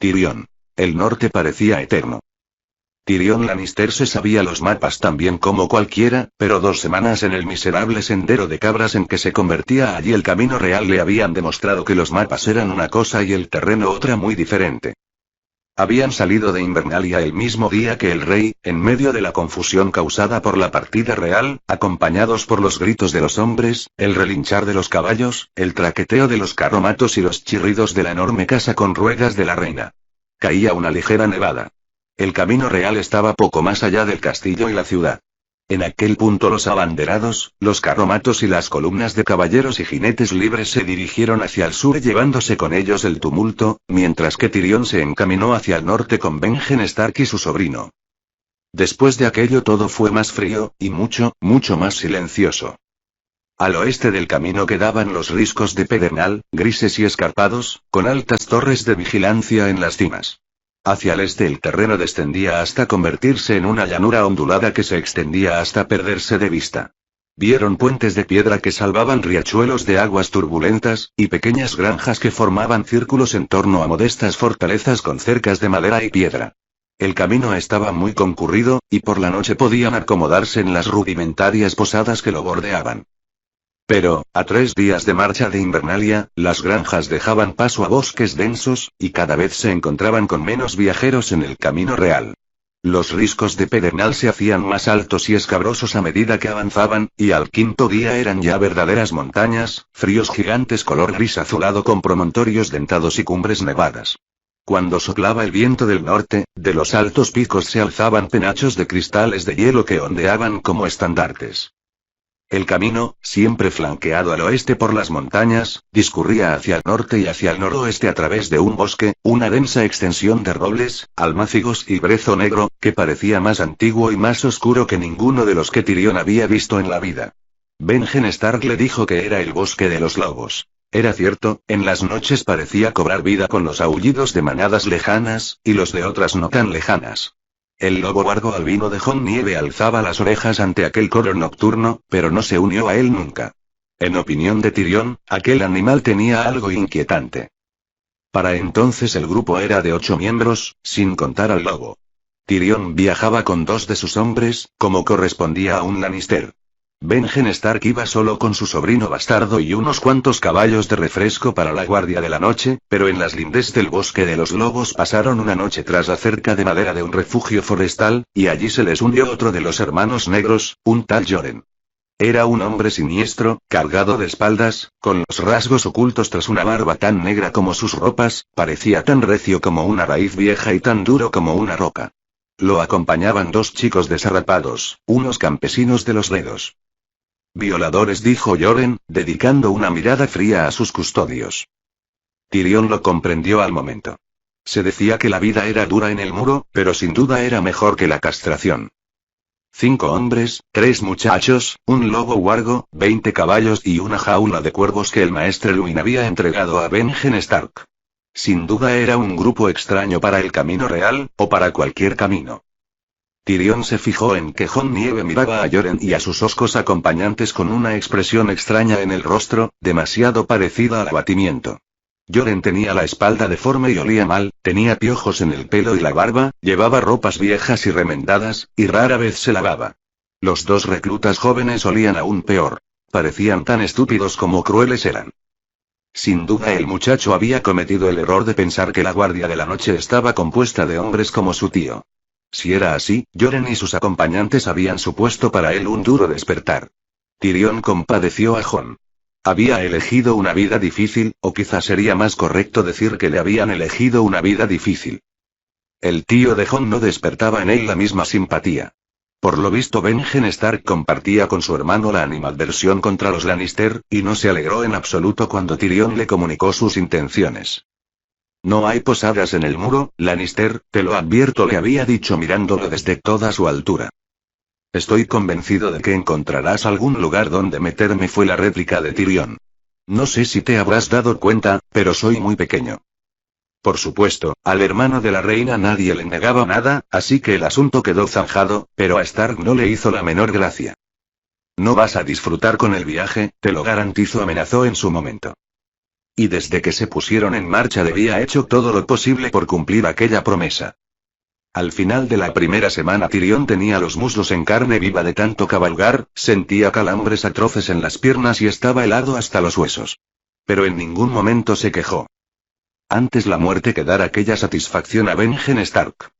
Tyrion. El norte parecía eterno. Tyrion Lannister se sabía los mapas tan bien como cualquiera, pero 2 semanas en el miserable sendero de cabras en que se convertía allí el camino real le habían demostrado que los mapas eran una cosa y el terreno otra muy diferente. Habían salido de Invernalia el mismo día que el rey, en medio de la confusión causada por la partida real, acompañados por los gritos de los hombres, el relinchar de los caballos, el traqueteo de los carromatos y los chirridos de la enorme casa con ruedas de la reina. Caía una ligera nevada. El camino real estaba poco más allá del castillo y la ciudad. En aquel punto los abanderados, los carromatos y las columnas de caballeros y jinetes libres se dirigieron hacia el sur llevándose con ellos el tumulto, mientras que Tyrion se encaminó hacia el norte con Benjen Stark y su sobrino. Después de aquello todo fue más frío, y mucho, mucho más silencioso. Al oeste del camino quedaban los riscos de pedernal, grises y escarpados, con altas torres de vigilancia en las cimas. Hacia el este el terreno descendía hasta convertirse en una llanura ondulada que se extendía hasta perderse de vista. Vieron puentes de piedra que salvaban riachuelos de aguas turbulentas, y pequeñas granjas que formaban círculos en torno a modestas fortalezas con cercas de madera y piedra. El camino estaba muy concurrido, y por la noche podían acomodarse en las rudimentarias posadas que lo bordeaban. Pero, a 3 días de marcha de Invernalia, las granjas dejaban paso a bosques densos, y cada vez se encontraban con menos viajeros en el camino real. Los riscos de pedernal se hacían más altos y escabrosos a medida que avanzaban, y al 5.º día eran ya verdaderas montañas, fríos gigantes color gris azulado con promontorios dentados y cumbres nevadas. Cuando soplaba el viento del norte, de los altos picos se alzaban penachos de cristales de hielo que ondeaban como estandartes. El camino, siempre flanqueado al oeste por las montañas, discurría hacia el norte y hacia el noroeste a través de un bosque, una densa extensión de robles, almácigos y brezo negro, que parecía más antiguo y más oscuro que ninguno de los que Tyrion había visto en la vida. Benjen Stark le dijo que era el bosque de los lobos. Era cierto, en las noches parecía cobrar vida con los aullidos de manadas lejanas, y los de otras no tan lejanas. El lobo largo albino de Jon Nieve alzaba las orejas ante aquel coro nocturno, pero no se unió a él nunca. En opinión de Tyrion, aquel animal tenía algo inquietante. Para entonces el grupo era de 8 miembros, sin contar al lobo. Tyrion viajaba con 2 de sus hombres, como correspondía a un Lannister. Benjen Stark iba solo con su sobrino bastardo y unos cuantos caballos de refresco para la guardia de la noche, pero en las lindes del bosque de los lobos pasaron una noche tras la cerca de madera de un refugio forestal, y allí se les unió otro de los hermanos negros, un tal Yoren. Era un hombre siniestro, cargado de espaldas, con los rasgos ocultos tras una barba tan negra como sus ropas, parecía tan recio como una raíz vieja y tan duro como una roca. Lo acompañaban 2 chicos desarrapados, unos campesinos de los dedos. Violadores, dijo Yoren, dedicando una mirada fría a sus custodios. Tyrion lo comprendió al momento. Se decía que la vida era dura en el muro, pero sin duda era mejor que la castración. 5 hombres, 3 muchachos, un lobo huargo, 20 caballos y una jaula de cuervos que el maestre Luwin había entregado a Benjen Stark. Sin duda era un grupo extraño para el camino real, o para cualquier camino. Tyrion se fijó en que Jon Nieve miraba a Yoren y a sus oscos acompañantes con una expresión extraña en el rostro, demasiado parecida al abatimiento. Yoren tenía la espalda deforme y olía mal, tenía piojos en el pelo y la barba, llevaba ropas viejas y remendadas, y rara vez se lavaba. Los 2 reclutas jóvenes olían aún peor. Parecían tan estúpidos como crueles eran. Sin duda el muchacho había cometido el error de pensar que la guardia de la noche estaba compuesta de hombres como su tío. Si era así, Yoren y sus acompañantes habían supuesto para él un duro despertar. Tyrion compadeció a Jon. Había elegido una vida difícil, o quizás sería más correcto decir que le habían elegido una vida difícil. El tío de Jon no despertaba en él la misma simpatía. Por lo visto Benjen Stark compartía con su hermano la animadversión contra los Lannister, y no se alegró en absoluto cuando Tyrion le comunicó sus intenciones. No hay posadas en el muro, Lannister, te lo advierto, le había dicho mirándolo desde toda su altura. Estoy convencido de que encontrarás algún lugar donde meterme, fue la réplica de Tyrion. No sé si te habrás dado cuenta, pero soy muy pequeño. Por supuesto, al hermano de la reina nadie le negaba nada, así que el asunto quedó zanjado, pero a Stark no le hizo la menor gracia. No vas a disfrutar con el viaje, te lo garantizo, amenazó en su momento. Y desde que se pusieron en marcha había hecho todo lo posible por cumplir aquella promesa. Al final de la primera semana Tyrion tenía los muslos en carne viva de tanto cabalgar, sentía calambres atroces en las piernas y estaba helado hasta los huesos. Pero en ningún momento se quejó. Antes la muerte que dar aquella satisfacción a Benjen Stark.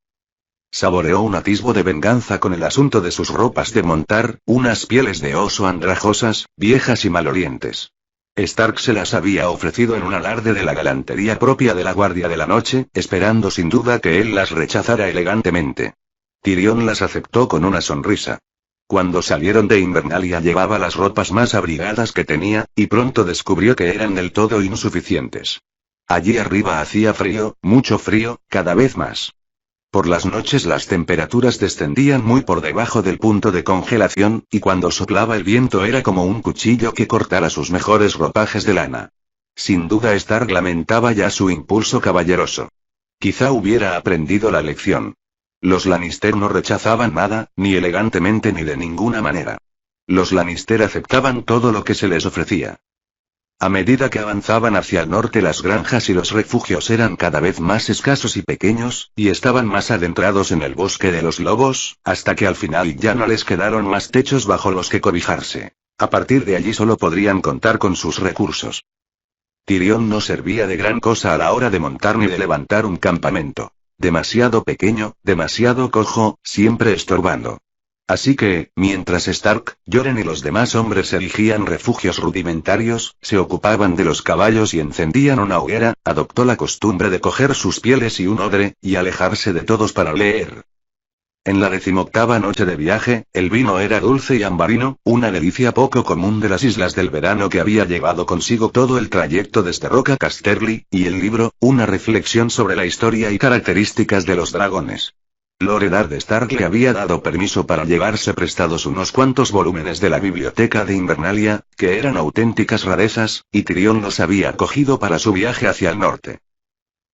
Saboreó un atisbo de venganza con el asunto de sus ropas de montar, unas pieles de oso andrajosas, viejas y malolientes. Stark se las había ofrecido en un alarde de la galantería propia de la Guardia de la Noche, esperando sin duda que él las rechazara elegantemente. Tyrion las aceptó con una sonrisa. Cuando salieron de Invernalia llevaba las ropas más abrigadas que tenía, y pronto descubrió que eran del todo insuficientes. Allí arriba hacía frío, mucho frío, cada vez más. Por las noches las temperaturas descendían muy por debajo del punto de congelación, y cuando soplaba el viento era como un cuchillo que cortara sus mejores ropajes de lana. Sin duda Stark lamentaba ya su impulso caballeroso. Quizá hubiera aprendido la lección. Los Lannister no rechazaban nada, ni elegantemente ni de ninguna manera. Los Lannister aceptaban todo lo que se les ofrecía. A medida que avanzaban hacia el norte las granjas y los refugios eran cada vez más escasos y pequeños, y estaban más adentrados en el bosque de los lobos, hasta que al final ya no les quedaron más techos bajo los que cobijarse. A partir de allí solo podrían contar con sus recursos. Tyrion no servía de gran cosa a la hora de montar ni de levantar un campamento. Demasiado pequeño, demasiado cojo, siempre estorbando. Así que, mientras Stark, Yoren y los demás hombres erigían refugios rudimentarios, se ocupaban de los caballos y encendían una hoguera, adoptó la costumbre de coger sus pieles y un odre, y alejarse de todos para leer. En la 18ª noche de viaje, el vino era dulce y ambarino, una delicia poco común de las islas del verano que había llevado consigo todo el trayecto desde Roca Casterly, y el libro, una reflexión sobre la historia y características de los dragones. Lord Eddard Stark le había dado permiso para llevarse prestados unos cuantos volúmenes de la biblioteca de Invernalia, que eran auténticas rarezas, y Tyrion los había cogido para su viaje hacia el norte.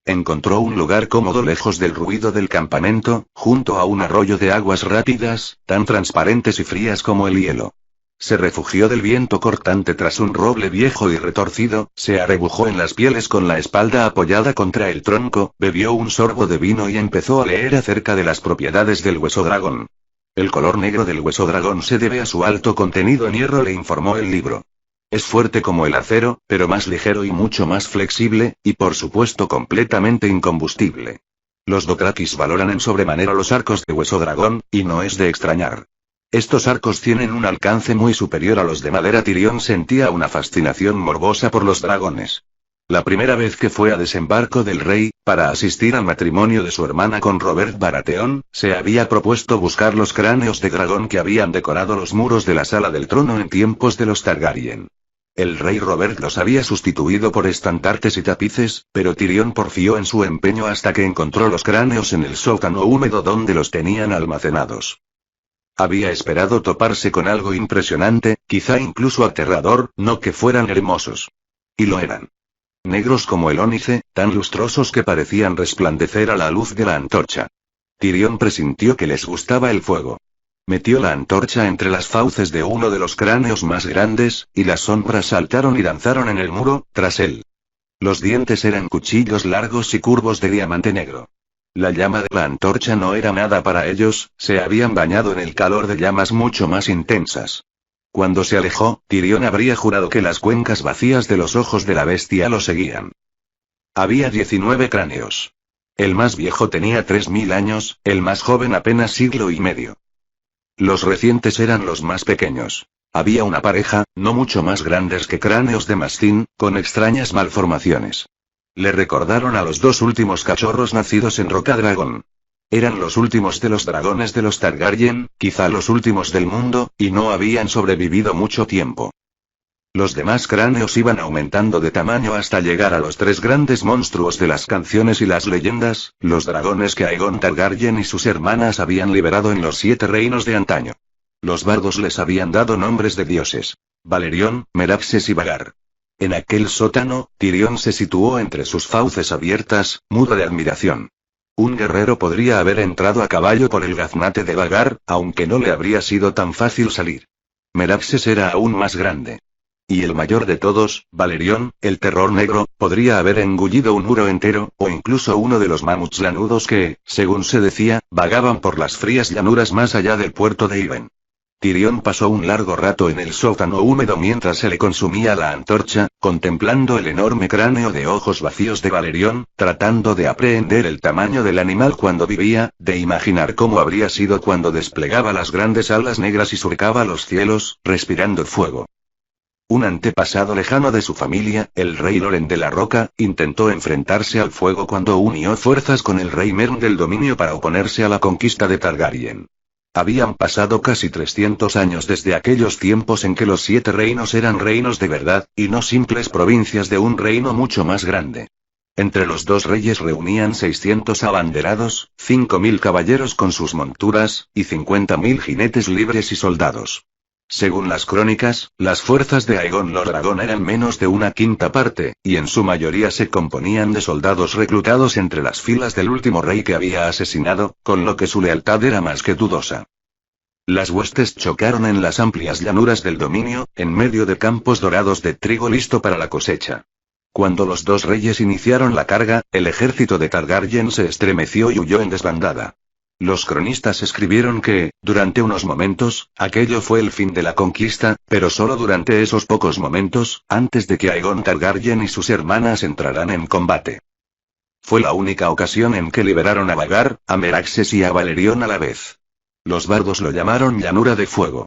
Encontró un lugar cómodo lejos del ruido del campamento, junto a un arroyo de aguas rápidas, tan transparentes y frías como el hielo. Se refugió del viento cortante tras un roble viejo y retorcido, se arrebujó en las pieles con la espalda apoyada contra el tronco, bebió un sorbo de vino y empezó a leer acerca de las propiedades del hueso dragón. El color negro del hueso dragón se debe a su alto contenido en hierro, le informó el libro. Es fuerte como el acero, pero más ligero y mucho más flexible, y por supuesto completamente incombustible. Los Dothrakis valoran en sobremanera los arcos de hueso dragón, y no es de extrañar. Estos arcos tienen un alcance muy superior a los de madera. Tyrion sentía una fascinación morbosa por los dragones. La primera vez que fue a Desembarco del Rey, para asistir al matrimonio de su hermana con Robert Baratheon, se había propuesto buscar los cráneos de dragón que habían decorado los muros de la Sala del Trono en tiempos de los Targaryen. El rey Robert los había sustituido por estandartes y tapices, pero Tyrion porfió en su empeño hasta que encontró los cráneos en el sótano húmedo donde los tenían almacenados. Había esperado toparse con algo impresionante, quizá incluso aterrador, no que fueran hermosos. Y lo eran. Negros como el ónice, tan lustrosos que parecían resplandecer a la luz de la antorcha. Tyrion presintió que les gustaba el fuego. Metió la antorcha entre las fauces de uno de los cráneos más grandes, y las sombras saltaron y danzaron en el muro, tras él. Los dientes eran cuchillos largos y curvos de diamante negro. La llama de la antorcha no era nada para ellos, se habían bañado en el calor de llamas mucho más intensas. Cuando se alejó, Tyrion habría jurado que las cuencas vacías de los ojos de la bestia lo seguían. Había 19 cráneos. El más viejo tenía 3000 años, el más joven apenas siglo y medio. Los recientes eran los más pequeños. Había una pareja, no mucho más grandes que cráneos de mastín, con extrañas malformaciones. Le recordaron a los dos últimos cachorros nacidos en Rocadragón. Eran los últimos de los dragones de los Targaryen, quizá los últimos del mundo, y no habían sobrevivido mucho tiempo. Los demás cráneos iban aumentando de tamaño hasta llegar a los tres grandes monstruos de las canciones y las leyendas, los dragones que Aegon Targaryen y sus hermanas habían liberado en los 7 reinos de antaño. Los bardos les habían dado nombres de dioses: Valerion, Meraxes y Vagar. En aquel sótano, Tyrion se situó entre sus fauces abiertas, mudo de admiración. Un guerrero podría haber entrado a caballo por el gaznate de Vagar, aunque no le habría sido tan fácil salir. Meraxes era aún más grande. Y el mayor de todos, Valerión, el terror negro, podría haber engullido un muro entero, o incluso uno de los mamuts lanudos que, según se decía, vagaban por las frías llanuras más allá del puerto de Iven. Tyrion pasó un largo rato en el sótano húmedo mientras se le consumía la antorcha, contemplando el enorme cráneo de ojos vacíos de Valerión, tratando de aprehender el tamaño del animal cuando vivía, de imaginar cómo habría sido cuando desplegaba las grandes alas negras y surcaba los cielos, respirando fuego. Un antepasado lejano de su familia, el rey Loren de la Roca, intentó enfrentarse al fuego cuando unió fuerzas con el rey Mern del Dominio para oponerse a la conquista de Targaryen. Habían pasado casi 300 años desde aquellos tiempos en que los 7 reinos eran reinos de verdad, y no simples provincias de un reino mucho más grande. Entre los dos reyes reunían 600 abanderados, 5.000 caballeros con sus monturas, y 50.000 jinetes libres y soldados. Según las crónicas, las fuerzas de Aegon Lord Dragón eran menos de una quinta parte, y en su mayoría se componían de soldados reclutados entre las filas del último rey que había asesinado, con lo que su lealtad era más que dudosa. Las huestes chocaron en las amplias llanuras del dominio, en medio de campos dorados de trigo listo para la cosecha. Cuando los dos reyes iniciaron la carga, el ejército de Targaryen se estremeció y huyó en desbandada. Los cronistas escribieron que, durante unos momentos, aquello fue el fin de la conquista, pero solo durante esos pocos momentos, antes de que Aegon Targaryen y sus hermanas entraran en combate. Fue la única ocasión en que liberaron a Vhagar, a Meraxes y a Valerión a la vez. Los bardos lo llamaron Llanura de Fuego.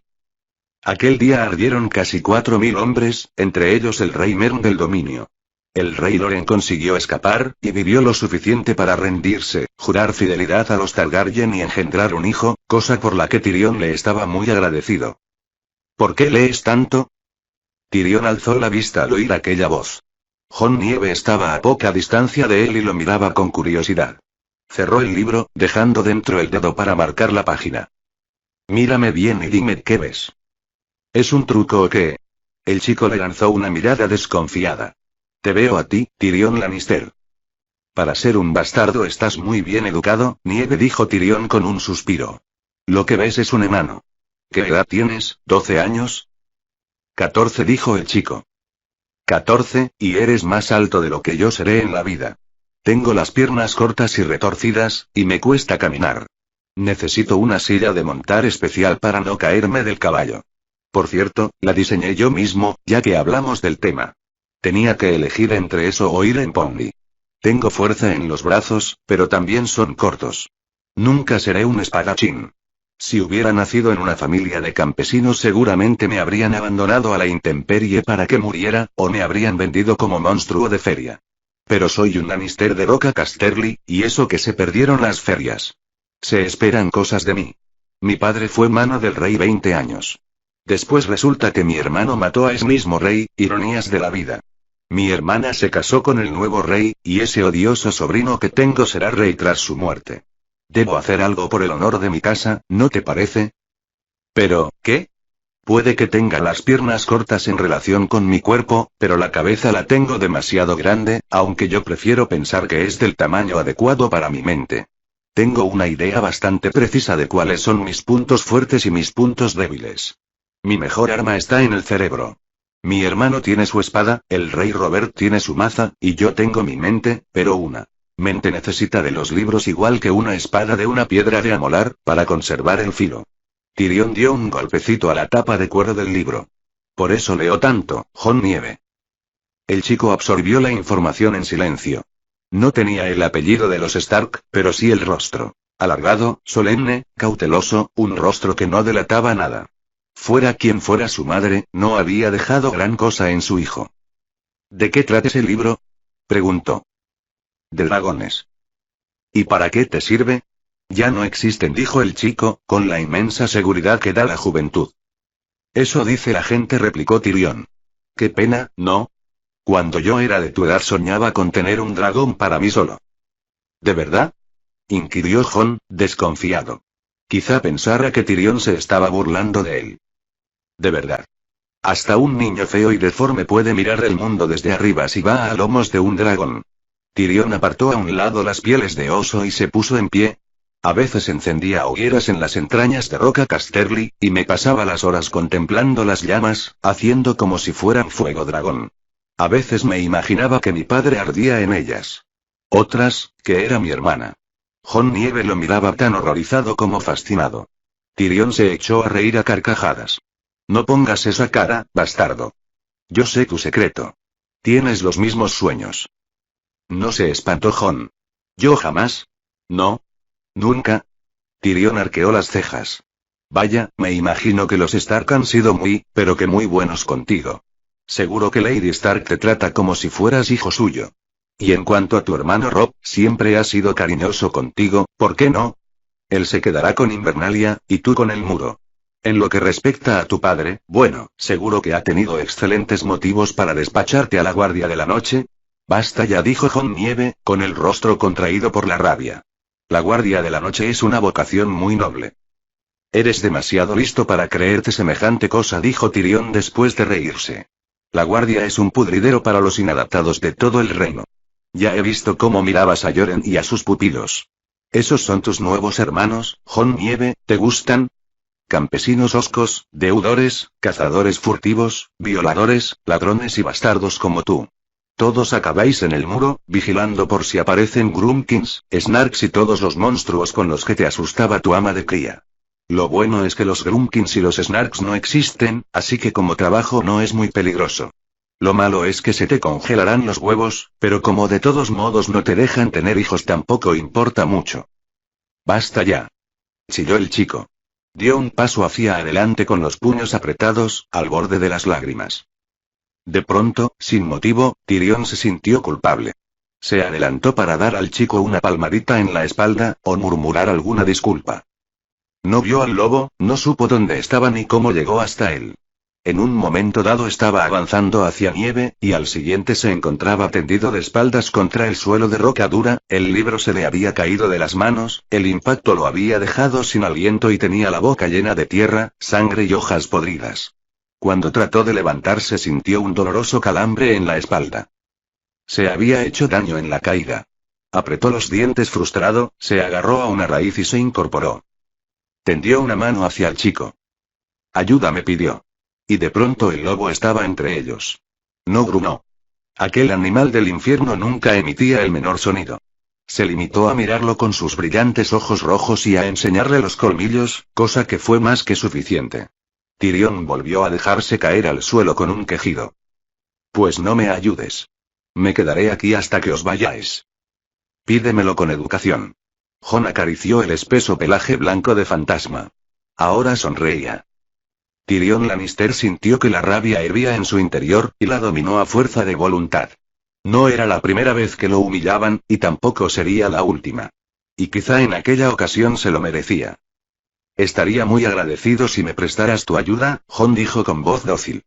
Aquel día ardieron casi 4.000 hombres, entre ellos el rey Mern del Dominio. El rey Loren consiguió escapar, y vivió lo suficiente para rendirse, jurar fidelidad a los Targaryen y engendrar un hijo, cosa por la que Tyrion le estaba muy agradecido. ¿Por qué lees tanto? Tyrion alzó la vista al oír aquella voz. Jon Nieve estaba a poca distancia de él y lo miraba con curiosidad. Cerró el libro, dejando dentro el dedo para marcar la página. Mírame bien y dime qué ves. ¿Es un truco o qué? El chico le lanzó una mirada desconfiada. Te veo a ti, Tyrion Lannister. Para ser un bastardo estás muy bien educado, Nieve, dijo Tyrion con un suspiro. Lo que ves es un enano. ¿Qué edad tienes? ¿12 años? 14, dijo el chico. 14, y eres más alto de lo que yo seré en la vida. Tengo las piernas cortas y retorcidas, y me cuesta caminar. Necesito una silla de montar especial para no caerme del caballo. Por cierto, la diseñé yo mismo, ya que hablamos del tema. Tenía que elegir entre eso o ir en pony. Tengo fuerza en los brazos, pero también son cortos. Nunca seré un espadachín. Si hubiera nacido en una familia de campesinos seguramente me habrían abandonado a la intemperie para que muriera, o me habrían vendido como monstruo de feria. Pero soy un Lannister de Roca Casterly, y eso que se perdieron las ferias. Se esperan cosas de mí. Mi padre fue mano del rey 20 años. Después resulta que mi hermano mató a ese mismo rey, ironías de la vida. Mi hermana se casó con el nuevo rey, y ese odioso sobrino que tengo será rey tras su muerte. Debo hacer algo por el honor de mi casa, ¿no te parece? Pero, ¿qué? Puede que tenga las piernas cortas en relación con mi cuerpo, pero la cabeza la tengo demasiado grande, aunque yo prefiero pensar que es del tamaño adecuado para mi mente. Tengo una idea bastante precisa de cuáles son mis puntos fuertes y mis puntos débiles. Mi mejor arma está en el cerebro. Mi hermano tiene su espada, el rey Robert tiene su maza, y yo tengo mi mente, pero una mente necesita de los libros igual que una espada de una piedra de amolar, para conservar el filo. Tyrion dio un golpecito a la tapa de cuero del libro. Por eso leo tanto, Jon Nieve. El chico absorbió la información en silencio. No tenía el apellido de los Stark, pero sí el rostro. Alargado, solemne, cauteloso, un rostro que no delataba nada. Fuera quien fuera su madre, no había dejado gran cosa en su hijo. ¿De qué trata ese libro? Preguntó. De dragones. ¿Y para qué te sirve? Ya no existen, dijo el chico, con la inmensa seguridad que da la juventud. Eso dice la gente, replicó Tyrion. Qué pena, ¿no? Cuando yo era de tu edad soñaba con tener un dragón para mí solo. ¿De verdad? Inquirió Jon, desconfiado. Quizá pensara que Tyrion se estaba burlando de él. De verdad. Hasta un niño feo y deforme puede mirar el mundo desde arriba si va a lomos de un dragón. Tyrion apartó a un lado las pieles de oso y se puso en pie. A veces encendía hogueras en las entrañas de Roca Casterly, y me pasaba las horas contemplando las llamas, haciendo como si fueran fuego dragón. A veces me imaginaba que mi padre ardía en ellas. Otras, que era mi hermana. Jon Nieve lo miraba tan horrorizado como fascinado. Tyrion se echó a reír a carcajadas. No pongas esa cara, bastardo. Yo sé tu secreto. Tienes los mismos sueños. No se espantó Jon. Yo jamás. No. Nunca. Tyrion arqueó las cejas. Vaya, me imagino que los Stark han sido pero que muy buenos contigo. Seguro que Lady Stark te trata como si fueras hijo suyo. Y en cuanto a tu hermano Robb, siempre ha sido cariñoso contigo, ¿por qué no? Él se quedará con Invernalia, y tú con el muro. En lo que respecta a tu padre, bueno, seguro que ha tenido excelentes motivos para despacharte a la Guardia de la Noche. Basta ya, dijo Jon Nieve, con el rostro contraído por la rabia. La Guardia de la Noche es una vocación muy noble. Eres demasiado listo para creerte semejante cosa, dijo Tyrion después de reírse. La Guardia es un pudridero para los inadaptados de todo el reino. Ya he visto cómo mirabas a Yoren y a sus pupilos. ¿Esos son tus nuevos hermanos, Jon Nieve, te gustan? Campesinos hoscos, deudores, cazadores furtivos, violadores, ladrones y bastardos como tú. Todos acabáis en el muro, vigilando por si aparecen Grumpkins, Snarks y todos los monstruos con los que te asustaba tu ama de cría. Lo bueno es que los Grumpkins y los Snarks no existen, así que como trabajo no es muy peligroso. Lo malo es que se te congelarán los huevos, pero como de todos modos no te dejan tener hijos tampoco importa mucho. Basta ya. Chilló el chico. Dio un paso hacia adelante con los puños apretados, al borde de las lágrimas. De pronto, sin motivo, Tyrion se sintió culpable. Se adelantó para dar al chico una palmadita en la espalda, o murmurar alguna disculpa. No vio al lobo, no supo dónde estaba ni cómo llegó hasta él. En un momento dado estaba avanzando hacia Nieve, y al siguiente se encontraba tendido de espaldas contra el suelo de roca dura, el libro se le había caído de las manos, el impacto lo había dejado sin aliento y tenía la boca llena de tierra, sangre y hojas podridas. Cuando trató de levantarse sintió un doloroso calambre en la espalda. Se había hecho daño en la caída. Apretó los dientes frustrado, se agarró a una raíz y se incorporó. Tendió una mano hacia el chico. Ayúdame, pidió. Y de pronto el lobo estaba entre ellos. No gruñó. Aquel animal del infierno nunca emitía el menor sonido. Se limitó a mirarlo con sus brillantes ojos rojos y a enseñarle los colmillos, cosa que fue más que suficiente. Tyrion volvió a dejarse caer al suelo con un quejido. Pues no me ayudes. Me quedaré aquí hasta que os vayáis. Pídemelo con educación. Jon acarició el espeso pelaje blanco de Fantasma. Ahora sonreía. Tyrion Lannister sintió que la rabia hervía en su interior, y la dominó a fuerza de voluntad. No era la primera vez que lo humillaban, y tampoco sería la última. Y quizá en aquella ocasión se lo merecía. Estaría muy agradecido si me prestaras tu ayuda, Jon dijo con voz dócil.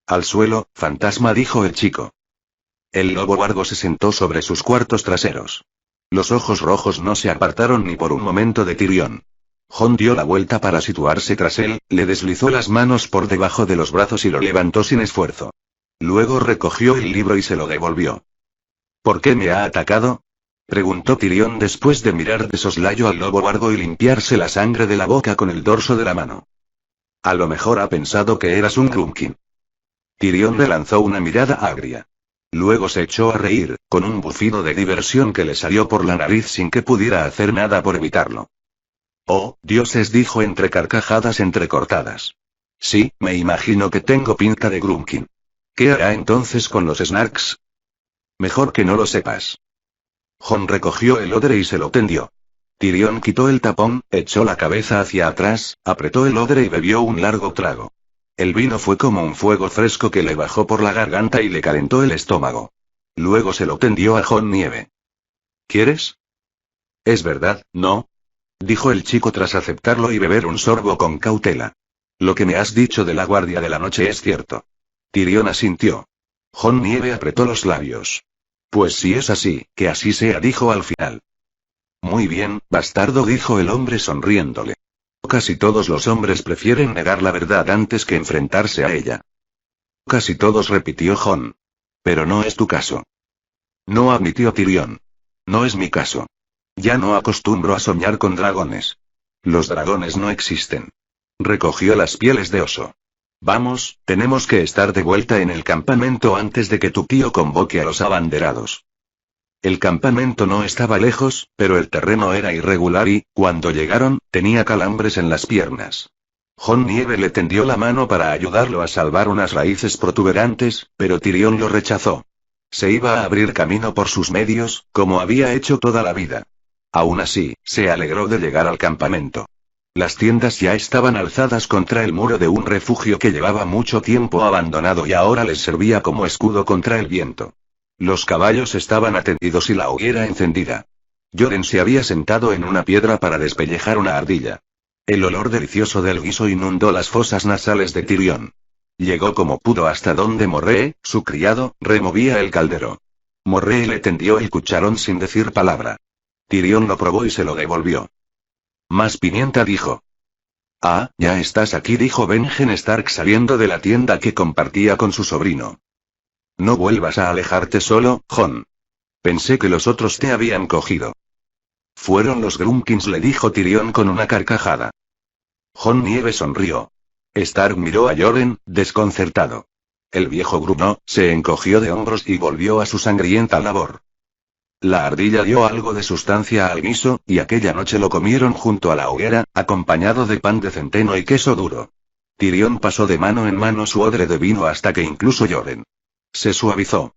Al suelo, Fantasma, dijo el chico. El lobo Vargo se sentó sobre sus cuartos traseros. Los ojos rojos no se apartaron ni por un momento de Tyrion. Jon dio la vuelta para situarse tras él, le deslizó las manos por debajo de los brazos y lo levantó sin esfuerzo. Luego recogió el libro y se lo devolvió. ¿Por qué me ha atacado?, preguntó Tyrion después de mirar de soslayo al lobo Vargo y limpiarse la sangre de la boca con el dorso de la mano. A lo mejor ha pensado que eras un Grumpkin. Tyrion le lanzó una mirada agria. Luego se echó a reír, con un bufido de diversión que le salió por la nariz sin que pudiera hacer nada por evitarlo. Oh, dioses, dijo entre carcajadas entrecortadas. Sí, me imagino que tengo pinta de Grumpkin. ¿Qué hará entonces con los Snarks? Mejor que no lo sepas. Jon recogió el odre y se lo tendió. Tyrion quitó el tapón, echó la cabeza hacia atrás, apretó el odre y bebió un largo trago. El vino fue como un fuego fresco que le bajó por la garganta y le calentó el estómago. Luego se lo tendió a Jon Nieve. ¿Quieres? Es verdad, ¿no?, dijo el chico tras aceptarlo y beber un sorbo con cautela. Lo que me has dicho de la Guardia de la Noche es cierto. Tyrion asintió. Jon Nieve apretó los labios. Pues si es así, que así sea, dijo al final. Muy bien, bastardo, dijo el hombre sonriéndole. Casi todos los hombres prefieren negar la verdad antes que enfrentarse a ella. Casi todos, repitió Jon. Pero no es tu caso. No, admitió Tyrion. No es mi caso. Ya no acostumbro a soñar con dragones. Los dragones no existen. Recogió las pieles de oso. Vamos, tenemos que estar de vuelta en el campamento antes de que tu tío convoque a los abanderados. El campamento no estaba lejos, pero el terreno era irregular y, cuando llegaron, tenía calambres en las piernas. Jon Nieve le tendió la mano para ayudarlo a salvar unas raíces protuberantes, pero Tyrion lo rechazó. Se iba a abrir camino por sus medios, como había hecho toda la vida. Aún así, se alegró de llegar al campamento. Las tiendas ya estaban alzadas contra el muro de un refugio que llevaba mucho tiempo abandonado y ahora les servía como escudo contra el viento. Los caballos estaban atendidos y la hoguera encendida. Yoren se había sentado en una piedra para despellejar una ardilla. El olor delicioso del guiso inundó las fosas nasales de Tyrion. Llegó como pudo hasta donde Morree, su criado, removía el caldero. Morree le tendió el cucharón sin decir palabra. Tyrion lo probó y se lo devolvió. Más pimienta, dijo. Ah, ya estás aquí, dijo Benjen Stark saliendo de la tienda que compartía con su sobrino. No vuelvas a alejarte solo, Jon. Pensé que los otros te habían cogido. Fueron los Grunkins, le dijo Tyrion con una carcajada. Jon Nieve sonrió. Stark miró a Yoren, desconcertado. El viejo gruñó, se encogió de hombros y volvió a su sangrienta labor. La ardilla dio algo de sustancia al guiso, y aquella noche lo comieron junto a la hoguera, acompañado de pan de centeno y queso duro. Tyrion pasó de mano en mano su odre de vino hasta que incluso Yoren se suavizó.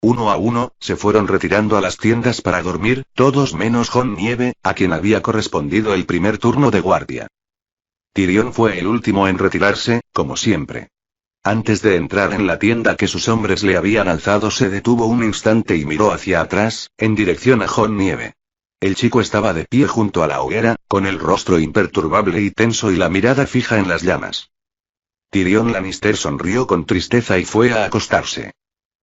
Uno a uno, se fueron retirando a las tiendas para dormir, todos menos Jon Nieve, a quien había correspondido el primer turno de guardia. Tyrion fue el último en retirarse, como siempre. Antes de entrar en la tienda que sus hombres le habían alzado, se detuvo un instante y miró hacia atrás, en dirección a Jon Nieve. El chico estaba de pie junto a la hoguera, con el rostro imperturbable y tenso y la mirada fija en las llamas. Tyrion Lannister sonrió con tristeza y fue a acostarse.